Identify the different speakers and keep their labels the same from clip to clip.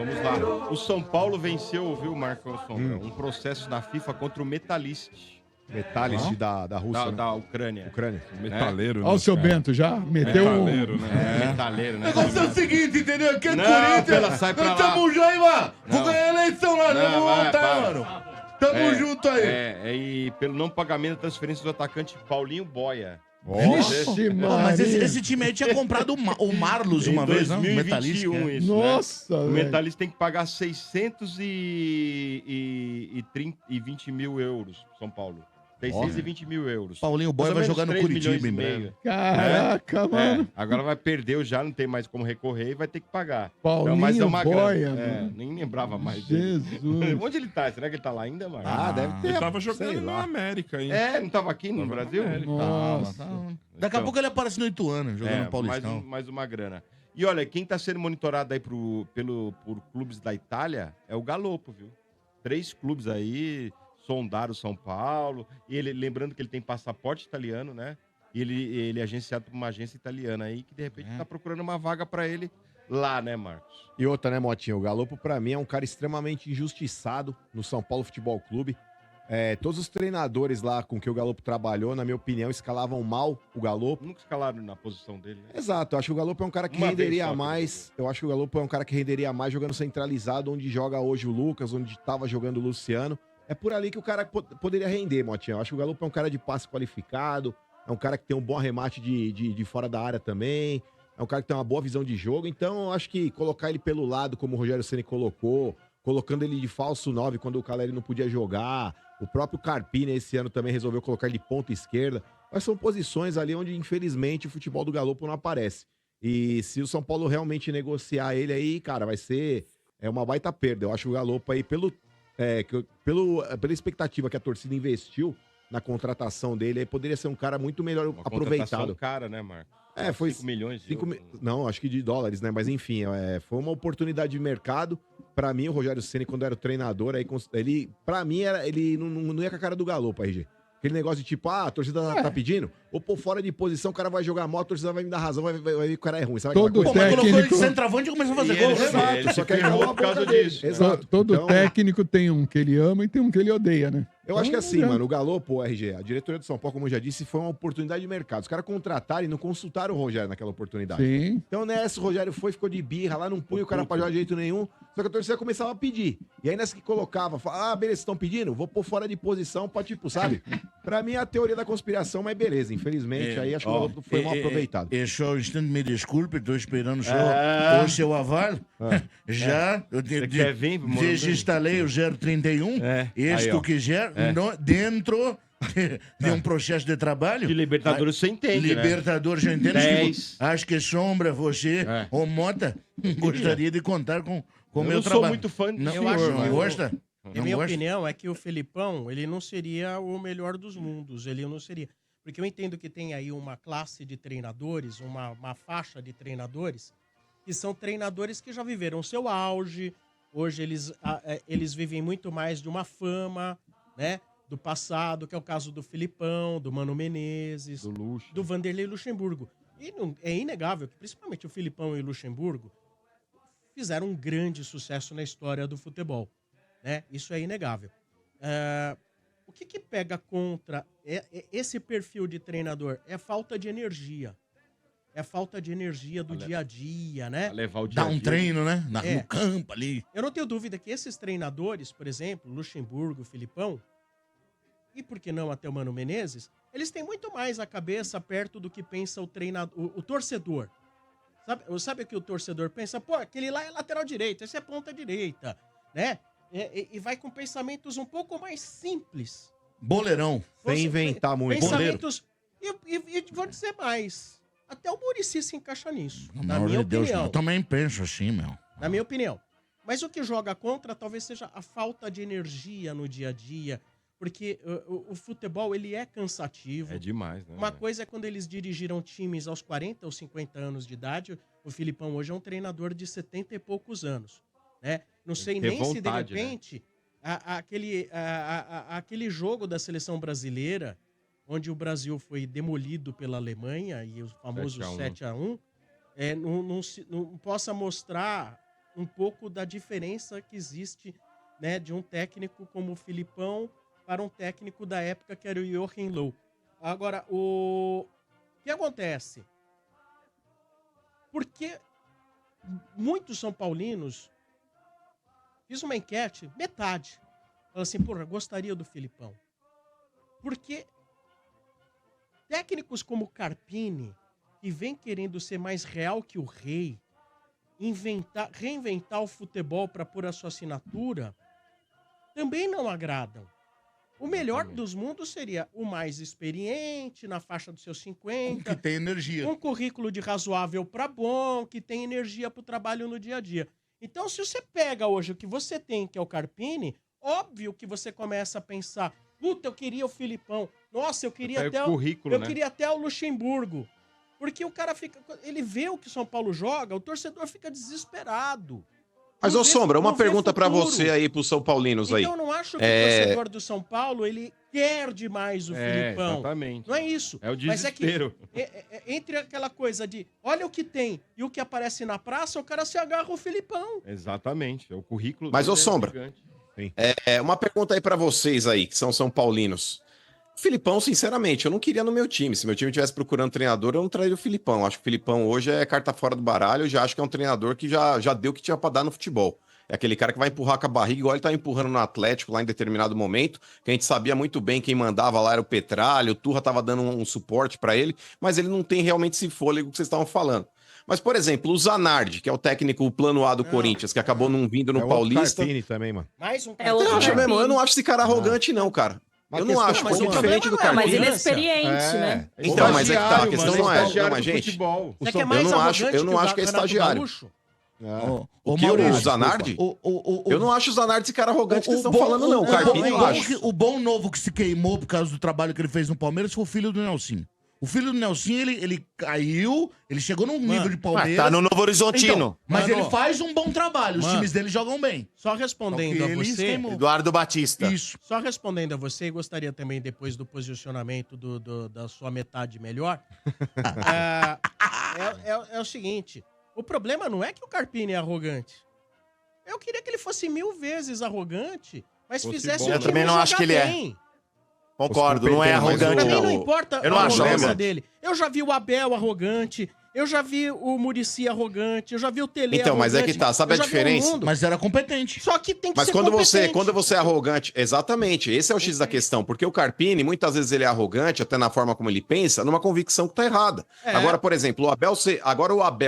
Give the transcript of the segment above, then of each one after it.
Speaker 1: Vamos lá. O São Paulo venceu, viu, Marcos Sombra, um processo na FIFA contra o Metalist.
Speaker 2: Metalist da Rússia, né?
Speaker 1: Da Ucrânia.
Speaker 2: Ucrânia.
Speaker 3: Metaleiro,
Speaker 4: Olha o seu Bento, já meteu
Speaker 3: Metaleiro, né?
Speaker 1: Metaleiro, né?
Speaker 5: O negócio é o seguinte, entendeu? Aqui é
Speaker 1: Não,
Speaker 5: Corinthians.
Speaker 1: Pela, sai pra
Speaker 5: Nós
Speaker 1: lá.
Speaker 5: tamo junto aí, mano. Vou
Speaker 1: Não.
Speaker 5: ganhar a eleição lá,
Speaker 1: Não,
Speaker 5: vamos
Speaker 1: vai,
Speaker 5: voltar,
Speaker 1: vai.
Speaker 5: mano. Tamo junto aí.
Speaker 1: E pelo não pagamento da transferência do atacante Paulinho Boia.
Speaker 4: Vixe,
Speaker 5: Pô, mas
Speaker 4: Maria.
Speaker 5: esse time aí tinha comprado o Marlos uma vez, não? O Metalista.
Speaker 1: 2021 isso,
Speaker 4: Nossa,
Speaker 1: né? O
Speaker 4: velho.
Speaker 1: Metalista tem que pagar 620 mil euros, São Paulo. 620 mil euros.
Speaker 5: Paulinho Boia
Speaker 1: Mais
Speaker 5: vai
Speaker 1: ou menos
Speaker 5: jogar no
Speaker 1: 3
Speaker 5: Curitiba
Speaker 1: milhões e
Speaker 5: em
Speaker 1: meio.
Speaker 5: breve.
Speaker 4: Caraca, mano.
Speaker 1: Agora vai perder já, não tem mais como recorrer e vai ter que pagar.
Speaker 4: Paulinho
Speaker 1: mas é uma
Speaker 4: Boia,
Speaker 1: grana.
Speaker 4: mano.
Speaker 1: Nem lembrava mais dele.
Speaker 4: Jesus.
Speaker 1: Onde ele tá? Será que ele tá lá ainda, Marcos?
Speaker 2: Deve ter.
Speaker 3: Ele tava
Speaker 2: sei
Speaker 3: jogando na
Speaker 2: lá.
Speaker 3: América aí.
Speaker 1: Não tava aqui no Brasil?
Speaker 4: Nossa.
Speaker 5: Daqui a pouco ele aparece no Ituano, jogando no Paulistão.
Speaker 1: mais uma grana. E olha, quem tá sendo monitorado aí por clubes da Itália é o Galopo, viu? 3 clubes aí sondaram o São Paulo. E ele, lembrando que ele tem passaporte italiano, né? E ele é agenciado por uma agência italiana aí que de repente tá procurando uma vaga pra ele lá, né, Marcos?
Speaker 2: E outra, né, Motinho? O Galopo, pra mim, é um cara extremamente injustiçado no São Paulo Futebol Clube. Todos os treinadores lá com que o Galopo trabalhou, na minha opinião, escalavam mal o Galopo.
Speaker 1: Nunca escalaram na posição dele, né?
Speaker 2: Exato, eu acho que o Galopo é um cara que
Speaker 1: Uma vez
Speaker 2: renderia
Speaker 1: só que
Speaker 2: mais. Eu acho que o Galopo é um cara que renderia mais jogando centralizado, onde joga hoje o Lucas, onde tava jogando o Luciano. É por ali que o cara poderia render, Motinho. Eu acho que o Galopo é um cara de passe qualificado, é um cara que tem um bom arremate de fora da área também, é um cara que tem uma boa visão de jogo. Então, eu acho que colocar ele pelo lado, como o Rogério Ceni colocou, colocando ele de falso 9 quando o Caleri não podia jogar, o próprio Carpini esse ano também resolveu colocar ele de ponta esquerda. Mas são posições ali onde, infelizmente, o futebol do Galopo não aparece. E se o São Paulo realmente negociar ele aí, cara, vai ser uma baita perda. Eu acho que o Galopo aí, pela expectativa que a torcida investiu na contratação dele, aí poderia ser um cara muito melhor
Speaker 1: Uma
Speaker 2: aproveitado.
Speaker 1: contratação cara, né, Marcos?
Speaker 2: Foi
Speaker 1: 5 milhões de
Speaker 2: 5
Speaker 1: euros.
Speaker 2: Não, acho que de dólares, né? Mas enfim, foi uma oportunidade de mercado. Pra mim, o Rogério Ceni, quando era o treinador, aí, pra mim, ele não ia com a cara do Galopo, RG. Aquele negócio de tipo, a torcida tá pedindo, ou pôr fora de posição, o cara vai jogar mal, a torcida vai me dar razão, vai ver que o cara é ruim. Sabe
Speaker 4: Todo
Speaker 2: aquela
Speaker 5: Pô, mas colocou ele de
Speaker 4: técnico-
Speaker 5: centroavante e começou a fazer gol.
Speaker 2: Exato, só que aí
Speaker 1: ferrou
Speaker 2: acabou a
Speaker 1: por causa
Speaker 2: boca dele.
Speaker 1: disso.
Speaker 2: Exato.
Speaker 4: Todo
Speaker 2: Então,
Speaker 4: técnico tem um que ele ama e tem um que ele odeia, né?
Speaker 2: Eu acho que
Speaker 4: Então,
Speaker 2: assim,
Speaker 4: não
Speaker 2: mano, o Galopo, RG, a diretoria do São Paulo, como eu já disse, foi uma oportunidade de mercado. Os caras contrataram e não consultaram o Rogério naquela oportunidade.
Speaker 4: Sim.
Speaker 2: Então nessa, o Rogério ficou de birra lá, não punha o cara pra jogar de jeito nenhum. Só que a torcida começava a pedir. E aí nessa que colocava, falava, beleza, estão pedindo? Vou pôr fora de posição pra, tipo, sabe? Pra mim é a teoria da conspiração, mas beleza, infelizmente, aí acho que o Galopo foi mal aproveitado.
Speaker 5: Só um instante, me desculpe, estou esperando o seu aval. Já, eu
Speaker 1: quer vir, Morumbi?
Speaker 5: desinstalei o 031.
Speaker 1: Aí, ó.
Speaker 5: quiser, dentro de um processo de trabalho.
Speaker 1: De Libertadores você entende, né?
Speaker 5: Libertadores, eu entendo.
Speaker 1: 10.
Speaker 5: Acho que Sombra, você, ou Mota, gostaria de contar com o
Speaker 1: Eu
Speaker 5: meu
Speaker 1: não sou
Speaker 5: trabalho.
Speaker 1: muito fã do
Speaker 5: Não,
Speaker 1: senhor,
Speaker 5: acho,
Speaker 1: mas-
Speaker 5: não gosta?
Speaker 6: Na
Speaker 5: Não
Speaker 6: minha
Speaker 5: gosta?
Speaker 6: opinião, é que o Felipão, ele não seria o melhor dos mundos, ele não seria. Porque eu entendo que tem aí uma classe de treinadores, uma faixa de treinadores, que são treinadores que já viveram seu auge, hoje eles vivem muito mais de uma fama, né, do passado, que é o caso do Felipão, do Mano Menezes, do Vanderlei Luxemburgo. E é inegável que, principalmente o Felipão e o Luxemburgo, fizeram um grande sucesso na história do futebol. Né? Isso é inegável. O que pega contra esse perfil de treinador? É falta de energia. É falta de energia do dia a dia, né?
Speaker 1: Levar o dia
Speaker 5: Dá
Speaker 1: a
Speaker 5: um
Speaker 1: dia.
Speaker 5: treino, né? No campo ali.
Speaker 6: Eu não tenho dúvida que esses treinadores, por exemplo, Luxemburgo, Filipão, e por que não até o Mano Menezes, eles têm muito mais a cabeça perto do que pensa o treinador, o torcedor. Sabe o que o torcedor pensa? Pô, aquele lá é lateral direito, esse é ponta direita, né? E vai com pensamentos um pouco mais simples.
Speaker 5: Boleirão.
Speaker 2: Sem inventar muito.
Speaker 6: Pensamentos. E vou dizer mais. Até o Muricy se encaixa nisso.
Speaker 5: Pelo
Speaker 6: Na
Speaker 5: amor
Speaker 6: minha
Speaker 5: de Deus,
Speaker 6: opinião.
Speaker 5: eu também penso assim, meu.
Speaker 6: Na minha opinião. Mas o que joga contra talvez seja a falta de energia no dia a dia. Porque o futebol, ele é cansativo.
Speaker 1: É demais, né?
Speaker 6: Uma coisa é quando eles dirigiram times aos 40 ou 50 anos de idade. O Filipão hoje é um treinador de 70 e poucos anos. Né? Não sei
Speaker 1: ter
Speaker 6: nem se de
Speaker 1: vontade,
Speaker 6: repente aquele jogo da seleção brasileira, onde o Brasil foi demolido pela Alemanha, e o famoso 7-1, não possa mostrar um pouco da diferença que existe, né, de um técnico como o Filipão para um técnico da época que era o Joachim Löw. Agora, o que acontece? Porque muitos São Paulinos, fiz uma enquete, metade, fala assim, porra, gostaria do Filipão. Porque técnicos como Carpini, que vem querendo ser mais real que o rei, reinventar o futebol para pôr a sua assinatura, também não agradam. O melhor dos mundos seria o mais experiente, na faixa dos seus 50.
Speaker 5: Que tem energia.
Speaker 6: Um currículo de razoável para bom, que tem energia para o trabalho no dia a dia. Então, se você pega hoje o que você tem, que é o Carpini, óbvio que você começa a pensar, puta, eu queria o Filipão. Nossa, eu queria até queria até o Luxemburgo. Porque o cara fica... Ele vê o que o São Paulo joga, o torcedor fica desesperado.
Speaker 3: Mas, ô Sombra, uma pergunta pra você aí, pros São Paulinos aí.
Speaker 6: Então, eu não acho que o torcedor do São Paulo, ele quer demais o Filipão.
Speaker 1: Exatamente.
Speaker 6: Não é isso.
Speaker 1: É o desespero.
Speaker 6: Mas é que entre aquela coisa de olha o que tem e o que aparece na praça, o cara se agarra o Filipão.
Speaker 1: Exatamente. É o currículo.
Speaker 3: Mas, ô Sombra,
Speaker 1: gigante.
Speaker 3: uma pergunta aí pra vocês aí, que são São Paulinos. O Filipão, sinceramente, eu não queria no meu time. Se meu time estivesse procurando treinador, eu não traria o Filipão. Acho que o Filipão hoje é carta fora do baralho. Eu já acho que é um treinador que já deu o que tinha pra dar no futebol. É aquele cara que vai empurrar com a barriga, igual ele tá empurrando no Atlético lá em determinado momento, que a gente sabia muito bem quem mandava lá era o Petralha, o Turra tava dando um suporte pra ele, mas ele não tem realmente esse fôlego que vocês estavam falando. Mas, por exemplo, o Zanardi, que é o técnico plano A do Corinthians, que acabou não vindo no Paulista.
Speaker 2: Carpini também, mano.
Speaker 6: Mais um
Speaker 7: É outro
Speaker 3: Eu acho mesmo, eu
Speaker 7: Carpini.
Speaker 3: não acho esse cara arrogante, não, cara. Eu não acho,
Speaker 6: mas
Speaker 3: como
Speaker 6: o
Speaker 3: diferente do
Speaker 6: problema não é
Speaker 3: Carpini.
Speaker 7: Mas ele é experiente, né?
Speaker 3: Então, mas é que tá, a
Speaker 1: Estagiário,
Speaker 3: questão
Speaker 1: mano,
Speaker 3: não é,
Speaker 1: estagiário
Speaker 3: não é,
Speaker 1: do
Speaker 3: gente.
Speaker 1: futebol.
Speaker 6: Você quer
Speaker 3: eu
Speaker 6: mais
Speaker 3: não acho-
Speaker 6: arrogante
Speaker 3: eu não acho que é
Speaker 6: Renato
Speaker 3: estagiário.
Speaker 6: Gaúcho?
Speaker 5: Ô,
Speaker 3: Que o
Speaker 5: Maurício,
Speaker 3: Zanardi?
Speaker 5: o-
Speaker 3: Eu não acho o Zanardi esse cara arrogante que vocês estão
Speaker 5: bom-
Speaker 3: falando, não. O Carpini eu
Speaker 5: bom
Speaker 3: acho.
Speaker 5: o bom novo que se queimou por causa do trabalho que ele fez no Palmeiras foi o filho do Nelson. O filho do Nelson, ele caiu, ele chegou num nível de Palmeiras.
Speaker 8: Tá no Novo Horizontino.
Speaker 5: Então, mas
Speaker 6: Mano,
Speaker 5: ele faz um bom trabalho, os
Speaker 6: mano.
Speaker 5: times dele jogam bem.
Speaker 6: Só respondendo
Speaker 5: Só
Speaker 6: a
Speaker 5: que ele
Speaker 6: você,
Speaker 5: queimou.
Speaker 8: Eduardo Batista.
Speaker 5: Isso.
Speaker 6: só respondendo a você, e gostaria também, depois do posicionamento da sua metade melhor, é o seguinte, o problema não é que o Carpini é arrogante. Eu queria que ele fosse 1000 vezes arrogante, mas
Speaker 1: Fosse
Speaker 6: fizesse
Speaker 1: bom,
Speaker 6: o
Speaker 1: né?
Speaker 6: time
Speaker 8: Eu também não
Speaker 6: jogar
Speaker 8: acho que ele é.
Speaker 6: bem.
Speaker 8: Concordo, não é
Speaker 2: Mas
Speaker 8: arrogante,
Speaker 6: Pra mim
Speaker 8: não.
Speaker 6: não importa
Speaker 8: Eu não
Speaker 6: a
Speaker 8: acho
Speaker 6: arrogância
Speaker 8: arrogante.
Speaker 6: dele. Eu já vi o Abel arrogante, eu já vi o Muricy arrogante, eu já vi o Tele
Speaker 3: Então, mas é que tá, sabe a diferença?
Speaker 5: Mas era competente.
Speaker 6: Só que tem que
Speaker 3: Mas
Speaker 6: ser
Speaker 3: quando
Speaker 6: competente.
Speaker 3: você é arrogante, exatamente, esse é o X da questão, porque o Carpini, muitas vezes ele é arrogante, até na forma como ele pensa, numa convicção que tá errada.
Speaker 6: É.
Speaker 3: Agora, por exemplo, o Abel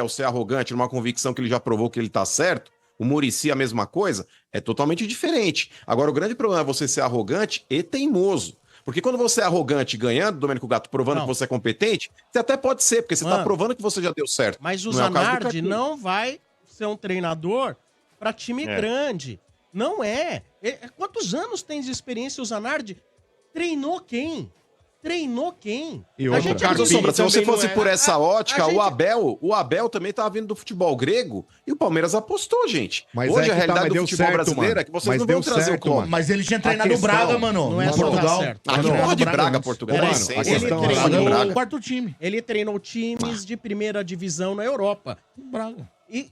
Speaker 3: ser arrogante numa convicção que ele já provou que ele tá certo, o Muricy a mesma coisa, é totalmente diferente. Agora, o grande problema é você ser arrogante e teimoso. Porque quando você é arrogante ganhando, Domênico Gato, provando
Speaker 6: Não.
Speaker 3: que você é competente, você até pode ser, porque você tá
Speaker 6: Mano,
Speaker 3: provando que você já deu certo.
Speaker 6: Mas o
Speaker 3: Não é o caso do
Speaker 6: Zanardi
Speaker 3: Carpini.
Speaker 6: não vai ser um treinador pra time grande. Não é. Quantos anos tem de experiência o Zanardi? Treinou quem? Treinou quem?
Speaker 2: E outra,
Speaker 3: Mas, ô,
Speaker 1: Carpini
Speaker 3: Sombra, se você
Speaker 1: também não
Speaker 3: fosse
Speaker 1: é.
Speaker 3: por essa ótica,
Speaker 6: a gente-
Speaker 3: o Abel também tava vindo do futebol grego e o Palmeiras apostou, gente.
Speaker 2: Mas
Speaker 3: Hoje
Speaker 2: é
Speaker 3: a
Speaker 2: que tá,
Speaker 3: realidade
Speaker 2: mas
Speaker 3: do
Speaker 2: deu
Speaker 3: futebol
Speaker 2: certo,
Speaker 3: brasileiro
Speaker 2: mano.
Speaker 3: é que vocês
Speaker 2: Mas
Speaker 3: não vão
Speaker 2: deu
Speaker 3: trazer
Speaker 2: certo,
Speaker 3: o Klopp.
Speaker 2: mano.
Speaker 5: Mas ele tinha treinado o
Speaker 2: questão-
Speaker 5: Braga, mano.
Speaker 6: Não é
Speaker 5: em
Speaker 6: só dar
Speaker 5: Portugal.
Speaker 6: certo.
Speaker 3: Ah,
Speaker 5: Tinha
Speaker 3: não
Speaker 5: treinado
Speaker 3: pode
Speaker 5: o
Speaker 3: Braga,
Speaker 5: antes.
Speaker 3: Portugal.
Speaker 5: Era
Speaker 3: Dá
Speaker 5: isso.
Speaker 3: licença,
Speaker 6: Ele
Speaker 3: velho.
Speaker 6: treinou-
Speaker 3: Braga,
Speaker 5: Pagou
Speaker 3: Braga.
Speaker 5: o quarto time.
Speaker 6: Ele treinou times de primeira divisão na Europa.
Speaker 5: Braga.
Speaker 6: E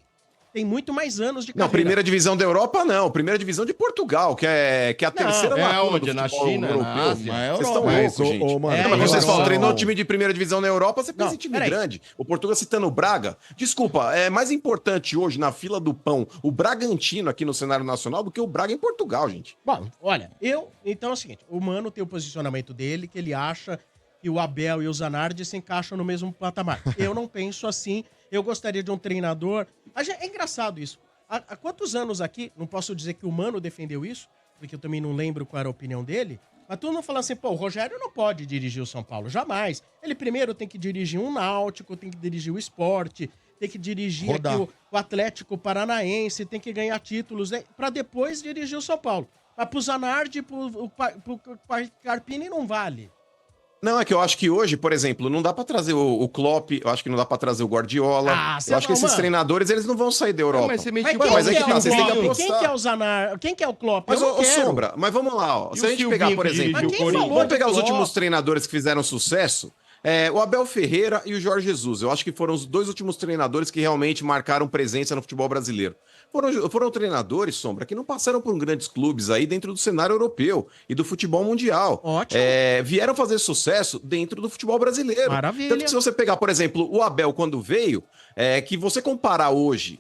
Speaker 6: tem muito mais anos de
Speaker 3: Não,
Speaker 6: carreira.
Speaker 3: primeira divisão da Europa, não. Primeira divisão de Portugal, que é a terceira
Speaker 1: é
Speaker 3: lacuna
Speaker 1: onde?
Speaker 3: do
Speaker 1: Na
Speaker 3: futebol
Speaker 1: China, na
Speaker 3: europeu.
Speaker 1: Ásia?
Speaker 5: Mas é
Speaker 3: Vocês
Speaker 5: Europa.
Speaker 3: estão
Speaker 2: Mas,
Speaker 3: loucos, gente.
Speaker 2: mano,
Speaker 6: É,
Speaker 3: Não, mas vocês
Speaker 6: Europa.
Speaker 3: falam, treinou time de primeira divisão na Europa, você pensa
Speaker 6: Não,
Speaker 3: em time
Speaker 6: peraí.
Speaker 3: grande. O Portugal citando o Braga. Desculpa, é mais importante hoje na fila do pão o Bragantino aqui no cenário nacional do que o Braga em Portugal, gente.
Speaker 6: Bom, olha, então é o seguinte, o Mano tem o posicionamento dele, que ele acha que o Abel e o Zanardi se encaixam no mesmo patamar. Eu não penso assim, eu gostaria de um treinador... É engraçado isso. Há quantos anos aqui, não posso dizer que o Mano defendeu isso, porque eu também não lembro qual era a opinião dele, mas todo mundo falando assim, pô, o Rogério não pode dirigir o São Paulo, jamais. Ele primeiro tem que dirigir um Náutico, tem que dirigir o Sport, tem que dirigir
Speaker 5: Rodar.
Speaker 6: aqui o Atlético Paranaense, tem que ganhar títulos, né, pra depois dirigir o São Paulo. Mas pro Zanardi, pro Carpini não vale.
Speaker 3: Não, é que eu acho que hoje, por exemplo, não dá pra trazer o Klopp, eu acho que não dá pra trazer o Guardiola.
Speaker 6: Você
Speaker 3: eu acho que esses
Speaker 6: mano.
Speaker 3: treinadores, eles não vão sair da Europa.
Speaker 1: Mas você
Speaker 6: Mas
Speaker 1: mentiu
Speaker 6: quem,
Speaker 3: mas é
Speaker 6: que
Speaker 3: que
Speaker 6: é
Speaker 3: tá,
Speaker 6: o
Speaker 3: vocês têm que
Speaker 6: Klopp?
Speaker 3: apostar.
Speaker 6: Quem que é o Zanardi? Quem que é o Klopp?
Speaker 3: Mas,
Speaker 6: Eu não
Speaker 3: ô,
Speaker 6: quero.
Speaker 3: Sombra, mas vamos lá, ó.
Speaker 1: E
Speaker 3: Se a
Speaker 1: o
Speaker 3: gente pegar,
Speaker 1: Silvinho
Speaker 3: por
Speaker 1: que
Speaker 3: exemplo,
Speaker 1: dirigiu
Speaker 6: Mas
Speaker 1: o
Speaker 6: quem
Speaker 1: Corinthians?
Speaker 6: falou
Speaker 3: vamos pegar
Speaker 6: do
Speaker 3: os
Speaker 6: Klopp?
Speaker 3: últimos treinadores que fizeram sucesso. O Abel Ferreira e o Jorge Jesus. Eu acho que foram os dois últimos treinadores que realmente marcaram presença no futebol brasileiro. Foram treinadores, Sombra, que não passaram por grandes clubes aí dentro do cenário europeu e do futebol mundial.
Speaker 6: Ótimo.
Speaker 3: Vieram fazer sucesso dentro do futebol brasileiro.
Speaker 6: Maravilha.
Speaker 3: Tanto que se você pegar, por exemplo, o Abel quando veio, que você comparar hoje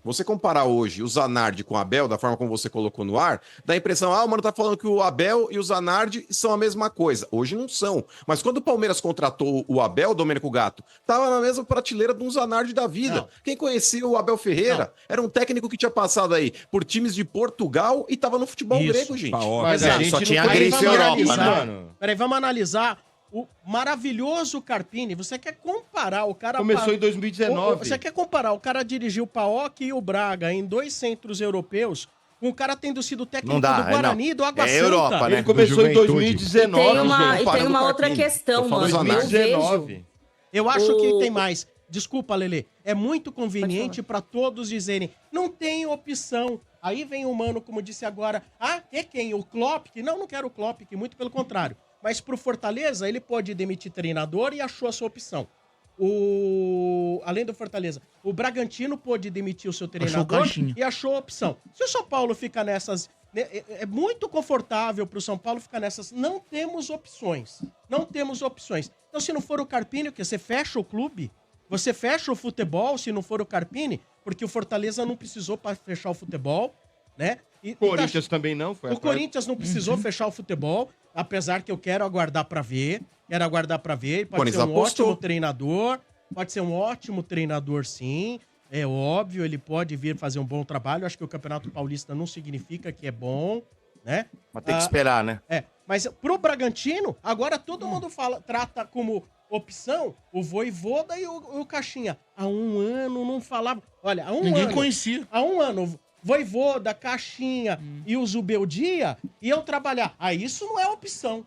Speaker 3: o Zanardi com o Abel, da forma como você colocou no ar, dá a impressão, o mano tá falando que o Abel e o Zanardi são a mesma coisa. Hoje não são. Mas quando o Palmeiras contratou o Abel, Domênico Gato, tava na mesma prateleira de um Zanardi da vida.
Speaker 6: Não.
Speaker 3: Quem conhecia o Abel Ferreira era um técnico que tinha passado aí por times de Portugal e tava no futebol
Speaker 6: Isso.
Speaker 3: grego, gente.
Speaker 1: Mas
Speaker 6: Exato.
Speaker 1: a gente
Speaker 8: Só
Speaker 1: não
Speaker 8: tinha
Speaker 1: conhece
Speaker 8: Grécia e
Speaker 1: o
Speaker 8: Europa,
Speaker 1: Carpini,
Speaker 8: né?
Speaker 1: mano.
Speaker 6: Peraí, vamos analisar o maravilhoso Carpini. Você quer comparar o cara...
Speaker 1: Começou em 2019.
Speaker 6: Você quer comparar o cara dirigiu o PAOK e o Braga em 2 centros europeus, com o cara tendo sido técnico
Speaker 8: Não dá,
Speaker 6: do Guarani e do Água
Speaker 8: É
Speaker 6: Santa.
Speaker 8: Europa, né?
Speaker 1: Ele começou em
Speaker 2: Juventude.
Speaker 1: 2019.
Speaker 7: Tem uma,
Speaker 1: gente.
Speaker 7: e tem uma outra
Speaker 3: Carpini.
Speaker 7: questão,
Speaker 3: Tô falando
Speaker 7: mano.
Speaker 3: do
Speaker 7: Eu
Speaker 3: Zanardi.
Speaker 7: vejo...
Speaker 1: 2019.
Speaker 6: Eu acho que
Speaker 7: O-
Speaker 6: tem mais. Desculpa, Lelê. É muito conveniente para todos dizerem, não tem opção. Aí vem o mano, como disse agora, é quem? O Klopp? Não quero o Klopp, que muito pelo contrário. Mas pro Fortaleza, ele pode demitir treinador e achou a sua opção. Além do Fortaleza, o Bragantino pôde demitir o seu treinador
Speaker 5: caixinha.
Speaker 6: e achou a opção. Se o São Paulo fica nessas... É muito confortável pro São Paulo ficar nessas... Não temos opções. Não temos opções. Então, se não for o Carpini, o quê? Você fecha o clube? Você fecha o futebol se não for o Carpini? Porque o Fortaleza não precisou para fechar o futebol, né? E
Speaker 1: Corinthians também não. Foi
Speaker 6: o Corinthians não precisou fechar o futebol, apesar que eu quero aguardar pra ver. Quero aguardar pra ver. Pode
Speaker 3: Corinthians
Speaker 6: ser um
Speaker 3: apostou.
Speaker 6: ótimo treinador. Pode ser um ótimo treinador, sim. É óbvio, ele pode vir fazer um bom trabalho. Acho que o Campeonato Paulista não significa que é bom, né?
Speaker 8: Mas tem que esperar, né?
Speaker 6: Mas pro Bragantino, agora todo mundo trata como opção o Vojvoda e o Caixinha. Há um ano não falava. Olha, há um
Speaker 5: Ninguém
Speaker 6: ano.
Speaker 5: conhecia.
Speaker 6: Há um ano, Vojvoda, Caixinha e o Zubeldia iam trabalhar. Isso não é opção.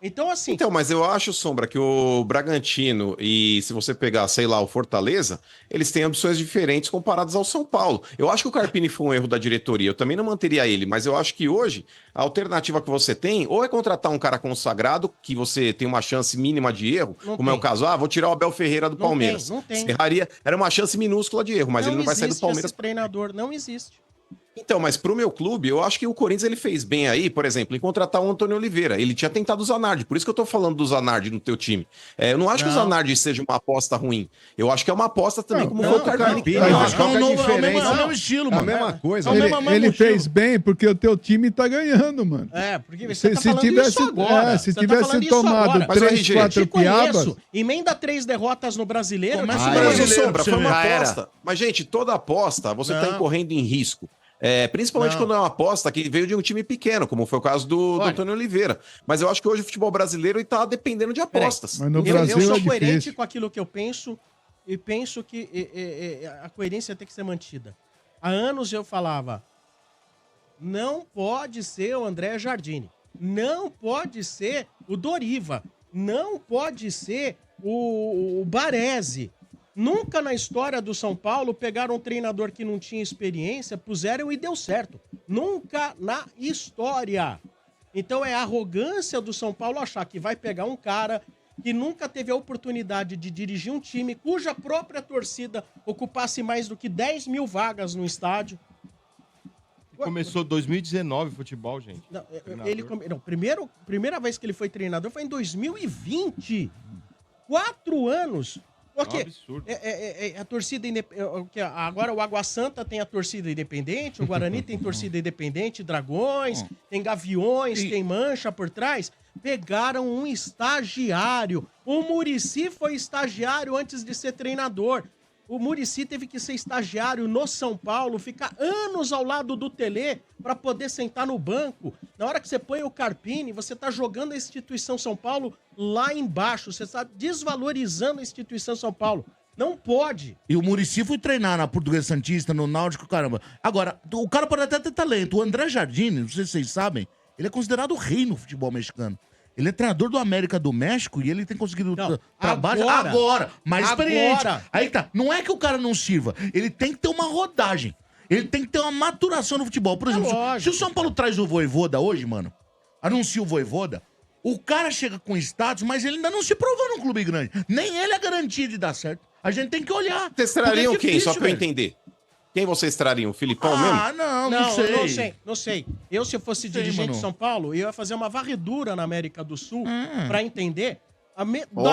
Speaker 6: Então, assim.
Speaker 3: Então, mas eu acho, Sombra, que o Bragantino e se você pegar, sei lá, o Fortaleza, eles têm ambições diferentes comparadas ao São Paulo. Eu acho que o Carpini foi um erro da diretoria, eu também não manteria ele, mas eu acho que hoje a alternativa que você tem ou é contratar um cara consagrado, que você tem uma chance mínima de erro,
Speaker 6: Não
Speaker 3: como é o
Speaker 6: tem.
Speaker 3: caso, vou tirar o Abel Ferreira do
Speaker 6: Não
Speaker 3: Palmeiras.
Speaker 6: tem, não tem.
Speaker 3: Você erraria, era uma chance minúscula de erro, mas ele não vai sair do
Speaker 6: existe
Speaker 3: Palmeiras.
Speaker 6: esse treinador, não existe.
Speaker 3: Então, mas pro meu clube, eu acho que o Corinthians ele fez bem aí, por exemplo, em contratar o Antônio Oliveira. Ele tinha tentado o Zanardi, por isso que eu tô falando do Zanardi no teu time. Eu não acho que o
Speaker 6: Não.
Speaker 3: Zanardi seja uma aposta ruim. Eu acho que é uma aposta também, como
Speaker 6: não,
Speaker 3: foi o Carpini.
Speaker 2: Carpini,
Speaker 5: Eu
Speaker 2: mas
Speaker 5: acho que é
Speaker 2: qual que é a
Speaker 5: é o
Speaker 2: diferença?
Speaker 5: mesmo estilo,
Speaker 2: É a
Speaker 5: mano.
Speaker 2: mesma coisa.
Speaker 5: É o
Speaker 2: Ele-
Speaker 5: mesmo
Speaker 4: Ele
Speaker 5: estilo.
Speaker 4: fez bem porque o teu time tá ganhando, mano.
Speaker 6: Porque você tá falando
Speaker 4: tivesse,
Speaker 6: isso agora.
Speaker 4: se
Speaker 6: Você tá
Speaker 4: tivesse
Speaker 6: falando isso
Speaker 4: tomado
Speaker 6: agora.
Speaker 3: Mas,
Speaker 4: 3,
Speaker 3: RG,
Speaker 4: 4
Speaker 6: Te conheço.
Speaker 4: piabas,
Speaker 6: Emenda 3 derrotas no Brasileiro.
Speaker 5: Começa
Speaker 6: Mas
Speaker 5: o
Speaker 3: Mas,
Speaker 5: brasileiro,
Speaker 3: Sombra,
Speaker 5: pra
Speaker 3: foi
Speaker 5: você
Speaker 3: uma
Speaker 8: ver. Já
Speaker 3: aposta. Mas, gente, toda aposta você tá
Speaker 6: Não.
Speaker 3: incorrendo em risco. Principalmente
Speaker 6: Não.
Speaker 3: quando é uma aposta que veio de um time pequeno, como foi o caso do
Speaker 6: Olha.
Speaker 3: Antônio Oliveira. Mas eu acho que hoje o futebol brasileiro está dependendo de apostas.
Speaker 4: mas no
Speaker 6: eu
Speaker 4: Brasil
Speaker 6: sou
Speaker 4: é
Speaker 6: coerente
Speaker 4: difícil.
Speaker 6: com aquilo que eu penso e penso que a coerência tem que ser mantida. Há anos eu falava, não pode ser o André Jardine, não pode ser o Doriva, não pode ser o Baresi. Nunca na história do São Paulo pegaram um treinador que não tinha experiência, puseram e deu certo. Nunca na história. Então é a arrogância do São Paulo achar que vai pegar um cara que nunca teve a oportunidade de dirigir um time cuja própria torcida ocupasse mais do que 10 mil vagas no estádio.
Speaker 1: Começou 2019 o futebol, gente.
Speaker 6: Não,
Speaker 1: Treinador.
Speaker 6: primeira vez que ele foi treinador foi em 2020. 4 anos. Porque
Speaker 1: É um absurdo.
Speaker 6: a torcida agora o Água Santa tem a torcida independente, o Guarani tem torcida independente, Dragões, tem Gaviões, tem Mancha por trás. Pegaram um estagiário. O Muricy foi estagiário antes de ser treinador. O Muricy teve que ser estagiário no São Paulo, ficar anos ao lado do Telê para poder sentar no banco. Na hora que você põe o Carpini, você tá jogando a instituição São Paulo lá embaixo. Você está desvalorizando a instituição São Paulo. Não pode.
Speaker 5: E o Muricy foi treinar na Portuguesa Santista, no Náutico, caramba. Agora, o cara pode até ter talento. O André Jardine, não sei se vocês sabem, ele é considerado o rei no futebol mexicano. Ele é treinador do América do México e ele tem conseguido trabalho agora, mais experiente. Aí tá, não é que o cara não sirva, ele tem que ter uma rodagem. Ele tem que ter uma maturação no futebol. Por exemplo, se o São Paulo traz o Vojvoda hoje, mano, anuncia o Vojvoda, o cara chega com status, mas ele ainda não se provou num clube grande. Nem ele é garantia de dar certo. A gente tem que olhar.
Speaker 3: Vocês trariam
Speaker 5: Porque é
Speaker 3: quem? Só
Speaker 5: difícil,
Speaker 3: pra eu
Speaker 5: velho.
Speaker 3: entender. Quem vocês trariam? O Filipão mesmo?
Speaker 5: Ah, não sei.
Speaker 6: Não sei. Eu, se eu fosse dirigente
Speaker 5: mano.
Speaker 6: de São Paulo, eu ia fazer uma varredura na América do Sul pra entender da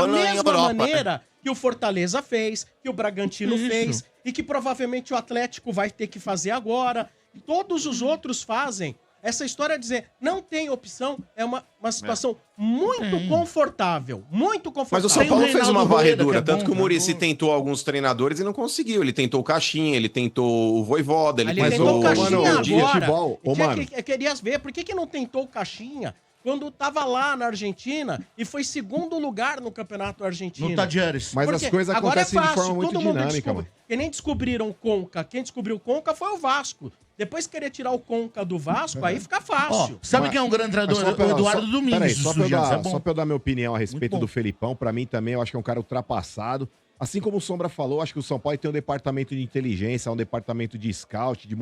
Speaker 8: Ou na
Speaker 6: mesma
Speaker 8: Europa,
Speaker 6: maneira que o Fortaleza fez, que o Bragantino fez e que provavelmente o Atlético vai ter que fazer agora. E todos os outros fazem. Essa história de dizer não tem opção é uma situação muito confortável. Muito confortável.
Speaker 3: Mas o São
Speaker 5: Tem o
Speaker 3: Paulo fez
Speaker 5: Reinaldo
Speaker 3: uma
Speaker 5: Rueda,
Speaker 3: varredura,
Speaker 5: que é
Speaker 3: tanto
Speaker 5: bom,
Speaker 3: que o
Speaker 5: né?
Speaker 3: Muricy tentou alguns treinadores e não conseguiu. Ele tentou o Caixinha, ele tentou o Voivoda, ele
Speaker 6: Ele
Speaker 2: Mas,
Speaker 6: tentou
Speaker 2: ô,
Speaker 6: o Caixinha
Speaker 2: mano, de
Speaker 6: agora.
Speaker 2: futebol, ô,
Speaker 6: Tinha
Speaker 2: mano.
Speaker 6: que- queria ver, por que não tentou o Caixinha quando tava lá na Argentina e foi segundo lugar no campeonato argentino?
Speaker 5: No Tadieres.
Speaker 2: Mas
Speaker 6: Porque
Speaker 2: as coisas
Speaker 6: agora
Speaker 2: acontecem de forma muito
Speaker 6: todo mundo
Speaker 2: dinâmica,
Speaker 6: descobre.
Speaker 2: mano.
Speaker 6: Porque nem descobriram o Conca. Quem descobriu o Conca foi o Vasco. Depois querer tirar o Conca do Vasco, aí fica
Speaker 5: Ó,
Speaker 6: fácil.
Speaker 5: sabe
Speaker 2: Mas-
Speaker 5: quem é um grande
Speaker 2: Mas
Speaker 5: treinador?
Speaker 2: pra-
Speaker 5: O Eduardo Domingues.
Speaker 2: Peraí,
Speaker 5: dos
Speaker 2: só pra, eu
Speaker 5: Estudiantes,
Speaker 2: dar,
Speaker 5: é bom.
Speaker 2: só pra eu dar minha opinião a respeito
Speaker 5: bom.
Speaker 2: do Felipão, pra mim também eu acho que é um cara ultrapassado. Assim como o Sombra falou, acho que o São Paulo tem um departamento de inteligência, um departamento de scout, de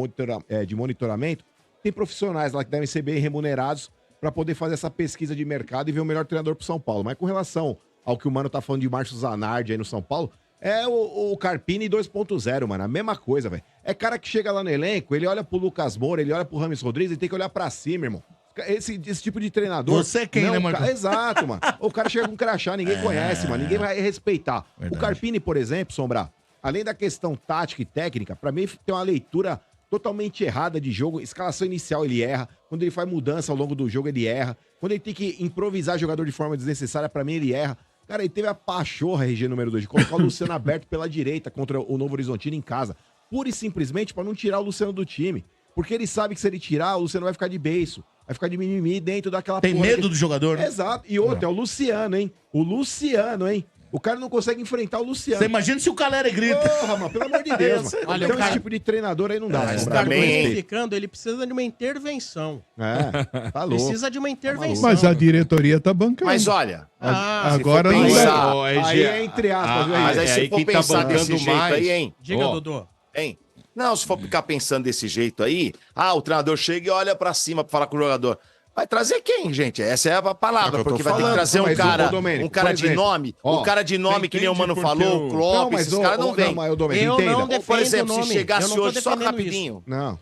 Speaker 2: monitoramento. Tem profissionais lá que devem ser bem remunerados pra poder fazer essa pesquisa de mercado e ver o melhor treinador pro São Paulo. Mas com relação ao que o Mano tá falando de Márcio Zanardi aí no São Paulo, é o Carpini 2.0, mano. A mesma coisa, velho. É cara que chega lá no elenco, ele olha pro Lucas Moura, ele olha pro Rames Rodrigues e tem que olhar pra cima, irmão. Esse tipo de treinador.
Speaker 5: Você é quem,
Speaker 2: não,
Speaker 5: né, Marcão?
Speaker 2: Exato, mano. O cara chega com um crachá, ninguém conhece, mano. Ninguém vai respeitar.
Speaker 5: Verdade.
Speaker 2: O Carpini, por exemplo, Sombra, além da questão tática e técnica, pra mim tem uma leitura totalmente errada de jogo. Escalação inicial ele erra. Quando ele faz mudança ao longo do jogo, ele erra. Quando ele tem que improvisar jogador de forma desnecessária, pra mim ele erra. Cara, ele teve a pachorra, RG número 2, de colocar o Luciano aberto pela direita contra o Novo Horizontino em casa. Pura e simplesmente pra não tirar o Luciano do time. Porque ele sabe que se ele tirar, o Luciano vai ficar de beiço. Vai ficar de mimimi dentro daquela
Speaker 5: Tem
Speaker 2: porra
Speaker 5: medo
Speaker 2: daquele-
Speaker 5: do jogador, né?
Speaker 2: Exato. E outra, é o Luciano, hein? O Luciano, hein? O cara não consegue enfrentar o Luciano.
Speaker 5: Você imagina se o Calera grita.
Speaker 2: Porra, mano, pelo amor de Deus, mano.
Speaker 6: Olha,
Speaker 2: Então
Speaker 6: o cara-
Speaker 2: esse tipo de treinador aí não dá.
Speaker 8: Mas
Speaker 2: Sombra,
Speaker 8: também,
Speaker 2: com
Speaker 8: hein?
Speaker 2: respeito.
Speaker 6: Ficando, ele precisa de uma intervenção.
Speaker 2: É, tá louco.
Speaker 6: Precisa de uma intervenção.
Speaker 4: Mas a diretoria tá bancando.
Speaker 8: Mas olha,
Speaker 6: Ah,
Speaker 4: Agora
Speaker 8: se for
Speaker 4: não
Speaker 8: pensar-
Speaker 4: dá.
Speaker 1: Ó,
Speaker 2: Aí é entre aspas, viu,
Speaker 8: mas aí
Speaker 1: é
Speaker 8: se
Speaker 1: aí
Speaker 8: for
Speaker 1: quem tá
Speaker 8: pensar
Speaker 1: bancando
Speaker 8: desse jeito
Speaker 1: mais-
Speaker 8: aí, hein?
Speaker 6: diga,
Speaker 1: Ó.
Speaker 6: Dodô.
Speaker 8: Hein? Não, se for ficar pensando desse jeito aí, o treinador chega e olha pra cima pra falar com o jogador. Vai trazer quem, gente? Essa é a
Speaker 3: É o
Speaker 8: palavra,
Speaker 3: que eu tô
Speaker 8: porque vai ter que
Speaker 3: falando.
Speaker 8: trazer
Speaker 2: Mas, ô, Domênico,
Speaker 8: um cara
Speaker 2: por
Speaker 8: de
Speaker 2: exemplo,
Speaker 8: nome,
Speaker 2: ó,
Speaker 8: um cara de nome
Speaker 1: você
Speaker 8: que nem o Mano
Speaker 1: entende
Speaker 8: falou,
Speaker 1: porque
Speaker 8: o Klopp,
Speaker 2: Não, mas
Speaker 8: esses caras não vêm.
Speaker 2: mas, ô, Domênico,
Speaker 6: Eu não
Speaker 2: entenda.
Speaker 6: defendo
Speaker 8: Por exemplo,
Speaker 6: o nome.
Speaker 8: se chegasse
Speaker 6: Eu não tô
Speaker 8: hoje, só
Speaker 6: defendendo
Speaker 8: rapidinho.
Speaker 2: Não.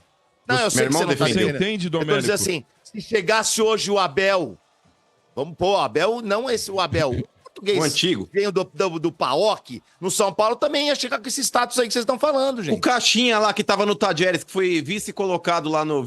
Speaker 8: Não, eu sei
Speaker 3: Meu
Speaker 8: que
Speaker 3: irmão
Speaker 8: você não tá
Speaker 3: defende.
Speaker 1: Você
Speaker 8: entendendo.
Speaker 1: entende,
Speaker 8: Eu tô
Speaker 1: Domênico?
Speaker 8: dizendo assim, se chegasse hoje o Abel, vamos pôr, o Abel, não esse o Abel, o português.
Speaker 3: O antigo.
Speaker 8: Veio do PAOK, no São Paulo também ia chegar com esse status aí que vocês estão falando,
Speaker 3: O
Speaker 8: gente.
Speaker 3: Caixinha lá que tava no Tadieres, que foi vice-colocado lá no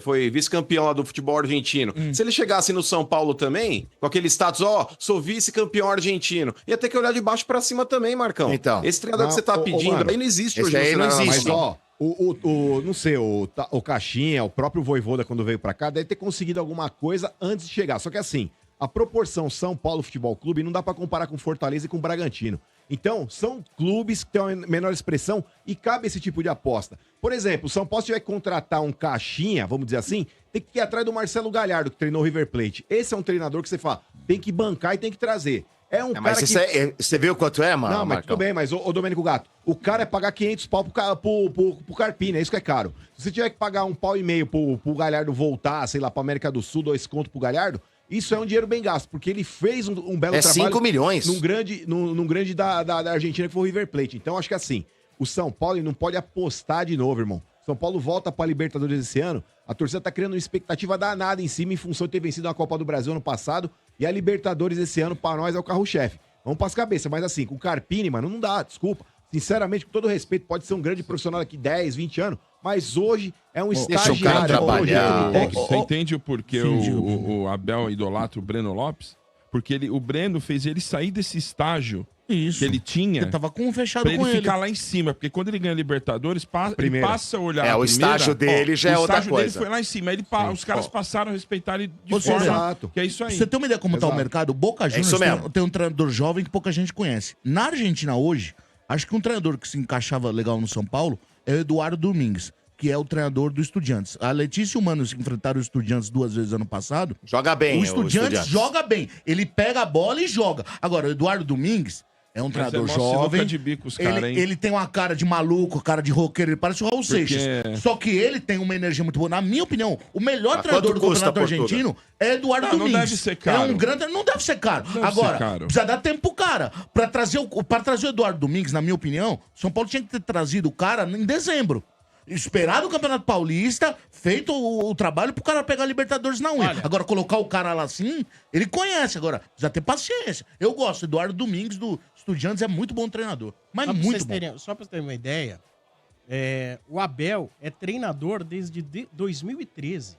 Speaker 3: foi vice-campeão lá do futebol argentino. Se ele chegasse no São Paulo também, com aquele status, sou vice-campeão argentino, ia ter que olhar de baixo pra cima também, Marcão.
Speaker 8: Então.
Speaker 3: Esse treinador
Speaker 2: Não,
Speaker 3: que você tá
Speaker 2: ô,
Speaker 3: pedindo
Speaker 2: mano,
Speaker 3: aí não existe
Speaker 8: esse
Speaker 3: hoje no
Speaker 8: aí não
Speaker 3: cenário
Speaker 8: existe.
Speaker 2: Mas,
Speaker 3: nacional.
Speaker 2: ó, não sei, o Caixinha, o próprio Voivoda, quando veio pra cá, deve ter conseguido alguma coisa antes de chegar. Só que assim, a proporção São Paulo Futebol Clube não dá pra comparar com Fortaleza e com Bragantino. Então, são clubes que têm uma menor expressão e cabe esse tipo de aposta. Por exemplo, o São Paulo se tiver que contratar um Caixinha, vamos dizer assim, tem que ir atrás do Marcelo Galhardo, que treinou o River Plate. Esse é um treinador que você fala, tem que bancar e tem que trazer. É um
Speaker 8: Mas
Speaker 2: cara
Speaker 8: isso
Speaker 2: que...
Speaker 8: você viu quanto é, mano?
Speaker 2: Não, mas
Speaker 8: Marcão?
Speaker 2: tudo bem, mas ô Domênico Gato, o cara é pagar 500 pau pro Carpini, é isso que é caro. Se você tiver que pagar um pau e meio pro Galhardo voltar, sei lá, pra América do Sul, 2 conto pro Galhardo, isso é um dinheiro bem gasto, porque ele fez um belo
Speaker 8: É
Speaker 2: trabalho
Speaker 8: 5 milhões.
Speaker 2: num grande da Argentina, que foi o River Plate. Então, acho que assim, o São Paulo ele não pode apostar de novo, irmão. São Paulo volta pra Libertadores esse ano, a torcida tá criando uma expectativa danada em cima, em função de ter vencido a Copa do Brasil ano passado, e a Libertadores esse ano, pra nós, é o carro-chefe. Vamos pras cabeças, mas assim, com o Carpini, mano, não dá, desculpa. Sinceramente, com todo respeito, pode ser um grande profissional daqui 10, 20 anos, mas hoje é um
Speaker 8: deixa o cara
Speaker 2: estagiário.
Speaker 8: trabalhar.
Speaker 2: técnico.
Speaker 1: Você entende o porquê
Speaker 5: Sim, diga,
Speaker 1: o Abel idolatra o Breno Lopes? Porque o Breno fez ele sair desse estágio
Speaker 5: Isso.
Speaker 1: que ele tinha
Speaker 5: Eu tava com fechado
Speaker 1: pra ele
Speaker 5: com ele.
Speaker 1: ficar lá em cima. Porque quando ele ganha Libertadores, ele
Speaker 2: Primeira.
Speaker 1: passa a olhar
Speaker 8: É,
Speaker 1: a
Speaker 8: o
Speaker 1: primeira,
Speaker 8: estágio dele já é
Speaker 1: o
Speaker 8: outra
Speaker 1: estágio dele
Speaker 8: coisa.
Speaker 1: foi lá em cima. Os caras passaram a respeitar ele de
Speaker 5: Ou seja,
Speaker 1: forma
Speaker 2: exato.
Speaker 1: que é isso
Speaker 5: Pra
Speaker 1: aí.
Speaker 5: você ter uma ideia como tá o
Speaker 2: Exato.
Speaker 5: mercado, o Boca
Speaker 8: isso
Speaker 5: Juniors
Speaker 8: mesmo.
Speaker 5: tem um treinador jovem que pouca gente conhece. Na Argentina hoje, acho que um treinador que se encaixava legal no São Paulo é o Eduardo Domingues, que é o treinador do Estudiantes. A Letícia e o Mano se enfrentaram o Estudiantes 2 vezes ano passado.
Speaker 8: Joga bem,
Speaker 5: O Estudiantes joga bem. Ele pega a bola e joga. Agora, o Eduardo Domingues, É um
Speaker 7: Mas
Speaker 5: treinador
Speaker 7: é mó
Speaker 5: jovem.
Speaker 7: sinuca de bico os cara, hein?
Speaker 5: Ele tem uma cara de maluco, cara de roqueiro, ele parece o Raul
Speaker 7: Porque-
Speaker 5: Seixas. Só que ele tem uma energia muito boa. Na minha opinião, o melhor
Speaker 8: Ah,
Speaker 5: treinador
Speaker 8: quanto
Speaker 5: do
Speaker 8: custa,
Speaker 5: campeonato
Speaker 8: Portuga?
Speaker 5: argentino é Eduardo
Speaker 7: Não, não
Speaker 5: Domingues.
Speaker 7: deve ser caro.
Speaker 5: É um grande... Não deve ser caro.
Speaker 7: Deve
Speaker 5: Agora,
Speaker 7: ser caro.
Speaker 5: precisa dar tempo pro cara. Pra trazer o Eduardo Domingues, na minha opinião, São Paulo tinha que ter trazido o cara em dezembro. Esperar o Campeonato Paulista, feito o trabalho pro cara pegar a Libertadores na unha.
Speaker 6: Olha.
Speaker 5: Agora, colocar o cara lá assim, ele conhece. Agora, precisa ter paciência. Eu gosto. Eduardo Domingues, do Estudiantes, é muito bom treinador. Mas
Speaker 6: Só pra
Speaker 5: muito
Speaker 6: vocês
Speaker 5: bom.
Speaker 6: Só pra vocês terem uma ideia, o Abel é treinador desde 2013.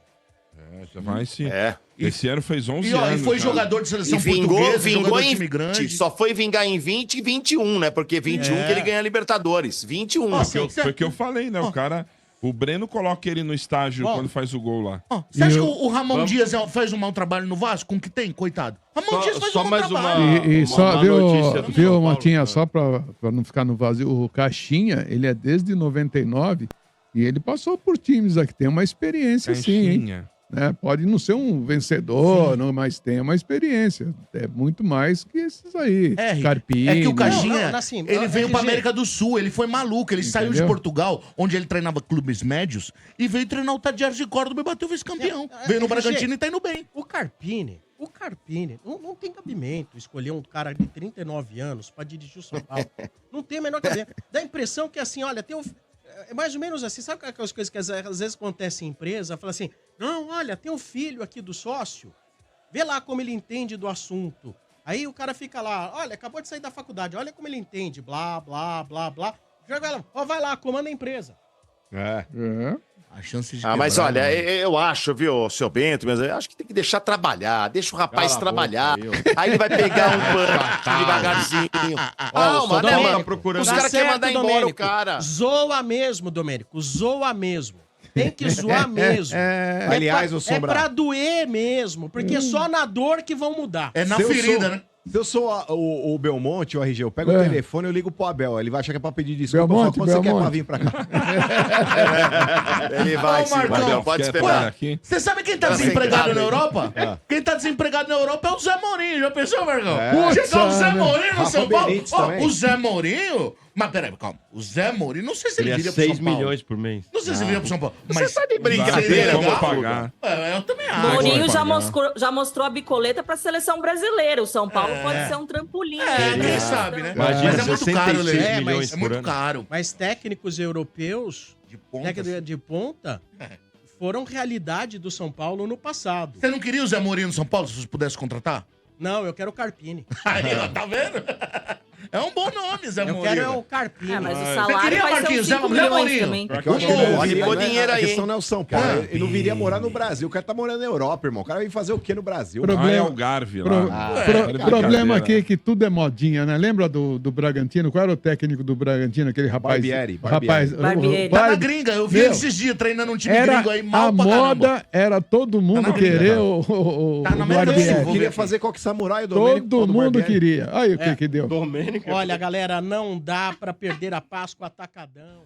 Speaker 7: É, já vai sim.
Speaker 8: É.
Speaker 7: Esse ano fez 11
Speaker 5: E, ó,
Speaker 7: anos.
Speaker 5: e foi
Speaker 7: cara.
Speaker 5: jogador de
Speaker 8: E
Speaker 5: seleção
Speaker 8: vingou,
Speaker 5: portuguesa,
Speaker 8: vingou
Speaker 5: jogador de
Speaker 8: em
Speaker 5: time
Speaker 8: 20.
Speaker 5: grande.
Speaker 8: Só foi vingar em 20 e 21, né? Porque 21
Speaker 6: É.
Speaker 8: que ele ganha a Libertadores. 21.
Speaker 5: Ó,
Speaker 7: Foi o que eu falei, né? O cara... O Breno coloca ele no estágio
Speaker 5: Ó.
Speaker 7: quando faz o gol lá.
Speaker 5: Ó, você acha
Speaker 4: E
Speaker 5: que
Speaker 4: eu-
Speaker 5: o Ramon Dias faz um mau trabalho no Vasco? Com o que tem? Coitado. Ramon Dias faz
Speaker 1: Só
Speaker 5: um mau
Speaker 1: mais
Speaker 5: trabalho.
Speaker 1: uma-
Speaker 4: E só,
Speaker 1: má
Speaker 4: viu,
Speaker 1: notícia do São Paulo,
Speaker 4: Motinha,
Speaker 1: cara.
Speaker 4: só pra não ficar no vazio, o Caixinha, ele é desde 99 e ele passou por times aqui, tem uma experiência sim, hein?
Speaker 7: Caixinha.
Speaker 4: Né? Pode não ser um vencedor, não, mas tem uma experiência. É muito mais que esses aí.
Speaker 5: É, Rick,
Speaker 4: Carpini.
Speaker 5: é que o Caixinha,
Speaker 6: Não, não, assim,
Speaker 5: ele
Speaker 6: ó,
Speaker 5: veio pra
Speaker 6: RG.
Speaker 5: América do Sul, ele foi maluco, ele saiu de
Speaker 4: Entendeu?
Speaker 5: Portugal, onde ele treinava clubes médios, e veio treinar o Tadiares de Córdoba e bateu vice-campeão. Veio no
Speaker 6: RG.
Speaker 5: Bragantino e tá indo bem.
Speaker 6: O Carpini não tem cabimento escolher um cara de 39 anos pra dirigir o São Paulo. Não tem a menor cabimento. Dá a impressão que assim, olha, é mais ou menos assim, sabe aquelas coisas que às vezes acontecem em empresa? Fala assim, não, olha, tem um filho aqui do sócio, vê lá como ele entende do assunto. Aí o cara fica lá, olha, acabou de sair da faculdade, olha como ele entende, blá, blá, blá, blá. Joga lá, ó, vai lá, comanda a empresa.
Speaker 1: É.
Speaker 4: É.
Speaker 5: A chance de
Speaker 8: Mas
Speaker 5: quebrar,
Speaker 8: olha,
Speaker 5: mano.
Speaker 8: eu acho, viu, seu Bento, mas eu acho que tem que deixar trabalhar, deixa o rapaz
Speaker 1: Cala a
Speaker 8: trabalhar.
Speaker 1: boca aí,
Speaker 8: Aí ele vai pegar um pano devagarzinho. Calma,
Speaker 1: Só
Speaker 8: né,
Speaker 1: tá
Speaker 8: mano?
Speaker 1: procurando-
Speaker 8: Os
Speaker 6: Tá
Speaker 8: caras querem
Speaker 6: certo,
Speaker 8: mandar embora o
Speaker 6: Domênico.
Speaker 8: cara.
Speaker 6: Zoa mesmo, Domênico, zoa mesmo. Tem que zoar mesmo.
Speaker 2: Aliás,
Speaker 6: pra,
Speaker 2: ô Sombra.
Speaker 6: É pra doer mesmo, porque é só na dor que vão mudar.
Speaker 5: É na
Speaker 2: Se eu
Speaker 5: ferida,
Speaker 2: sou-
Speaker 5: né?
Speaker 2: Se eu sou o Belmonte, o RG, eu pego o
Speaker 4: É.
Speaker 2: telefone e eu ligo pro Abel. Ele vai achar que é pra pedir desculpa.
Speaker 4: Belmonte,
Speaker 2: eu falo, quando você quer pra
Speaker 4: Belmonte.
Speaker 2: vir pra cá?
Speaker 8: Ele vai
Speaker 5: Ô,
Speaker 8: sim,
Speaker 5: Marcão,
Speaker 8: Marcão, pode
Speaker 7: Quer
Speaker 8: esperar.
Speaker 7: parar aqui?
Speaker 5: Você sabe quem tá
Speaker 8: Tá
Speaker 5: desempregado
Speaker 8: bem,
Speaker 5: na
Speaker 8: tá
Speaker 5: Europa? Quem tá desempregado na Europa é o Zé Mourinho. Já pensou, Marcão?
Speaker 2: É.
Speaker 5: Chegar o Zé
Speaker 4: Putz,
Speaker 5: Mourinho no
Speaker 2: Rafa
Speaker 5: São Paulo.
Speaker 2: Benítez
Speaker 5: Ó,
Speaker 2: também.
Speaker 5: o Zé Mourinho... Mas peraí, calma. O Zé Mourinho, não sei se ele
Speaker 1: Ele é
Speaker 5: viria pro
Speaker 1: 6
Speaker 5: São Paulo.
Speaker 1: milhões por mês.
Speaker 5: Não sei se ele viria pro São Paulo. Mas
Speaker 8: tá de brincadeira,
Speaker 5: seria
Speaker 7: Como
Speaker 5: legal.
Speaker 7: pagar?
Speaker 5: É, eu também acho.
Speaker 9: Mourinho já
Speaker 7: pagar.
Speaker 9: mostrou a bicoleta para a seleção brasileira. O São Paulo pode ser um trampolim.
Speaker 5: É,
Speaker 9: aí,
Speaker 5: quem sabe, né?
Speaker 1: Imagina,
Speaker 5: Mas é muito
Speaker 1: 66
Speaker 5: caro, Lelê.
Speaker 6: É,
Speaker 1: milhões
Speaker 6: mas
Speaker 5: É
Speaker 1: por
Speaker 5: muito
Speaker 1: ano.
Speaker 5: caro.
Speaker 6: Mas técnicos europeus,
Speaker 5: De ponta.
Speaker 6: de ponta, foram realidade do São Paulo no passado.
Speaker 5: Você não queria o Zé Mourinho no São Paulo, se você pudesse contratar?
Speaker 6: Não, eu quero o Carpini.
Speaker 5: Aí, ó, tá vendo? É um bom nome, Zé
Speaker 6: Eu
Speaker 5: Mourinho.
Speaker 6: quero é o Carpini.
Speaker 9: É, mas o
Speaker 5: Você
Speaker 9: salário
Speaker 5: queria,
Speaker 9: vai ser
Speaker 5: Marquinhos?
Speaker 9: uns 5
Speaker 5: Zé
Speaker 9: milhões
Speaker 5: Mourinho?
Speaker 9: também.
Speaker 2: Porque eu acho que ele não
Speaker 8: Pode
Speaker 2: viria,
Speaker 8: pôr
Speaker 2: né?
Speaker 8: dinheiro
Speaker 2: A
Speaker 8: aí,
Speaker 2: questão
Speaker 8: hein?
Speaker 2: não é o São Paulo. Ele não viria morar no Brasil. O cara tá morando na Europa, irmão. O cara vem fazer o quê no Brasil?
Speaker 4: Problema-
Speaker 7: Ah, é o Garve
Speaker 4: Pro-
Speaker 7: lá.
Speaker 4: problema aqui é que tudo é modinha, né? Lembra do Bragantino? Qual era o técnico do Bragantino? Aquele rapaz.
Speaker 2: Barbieri,
Speaker 4: Rapaz,
Speaker 9: Barbieri.
Speaker 5: Tá na gringa, eu vi
Speaker 4: Meu,
Speaker 5: ele esses dias treinando um time
Speaker 4: Era
Speaker 5: gringo aí, mal
Speaker 4: a
Speaker 5: pra caramba.
Speaker 4: moda, era todo mundo
Speaker 5: na gringa,
Speaker 4: querer
Speaker 5: tá?
Speaker 4: o
Speaker 5: Tá na América do Sul,
Speaker 4: Barbieri.
Speaker 5: vou
Speaker 2: Queria
Speaker 5: ver
Speaker 2: fazer coque samurai, o Domênico.
Speaker 4: Todo
Speaker 2: do
Speaker 4: mundo
Speaker 2: Barbieri.
Speaker 4: queria. Aí o
Speaker 6: É.
Speaker 4: que deu.
Speaker 1: Domênica.
Speaker 6: Olha, galera, não dá pra perder a Páscoa atacadão.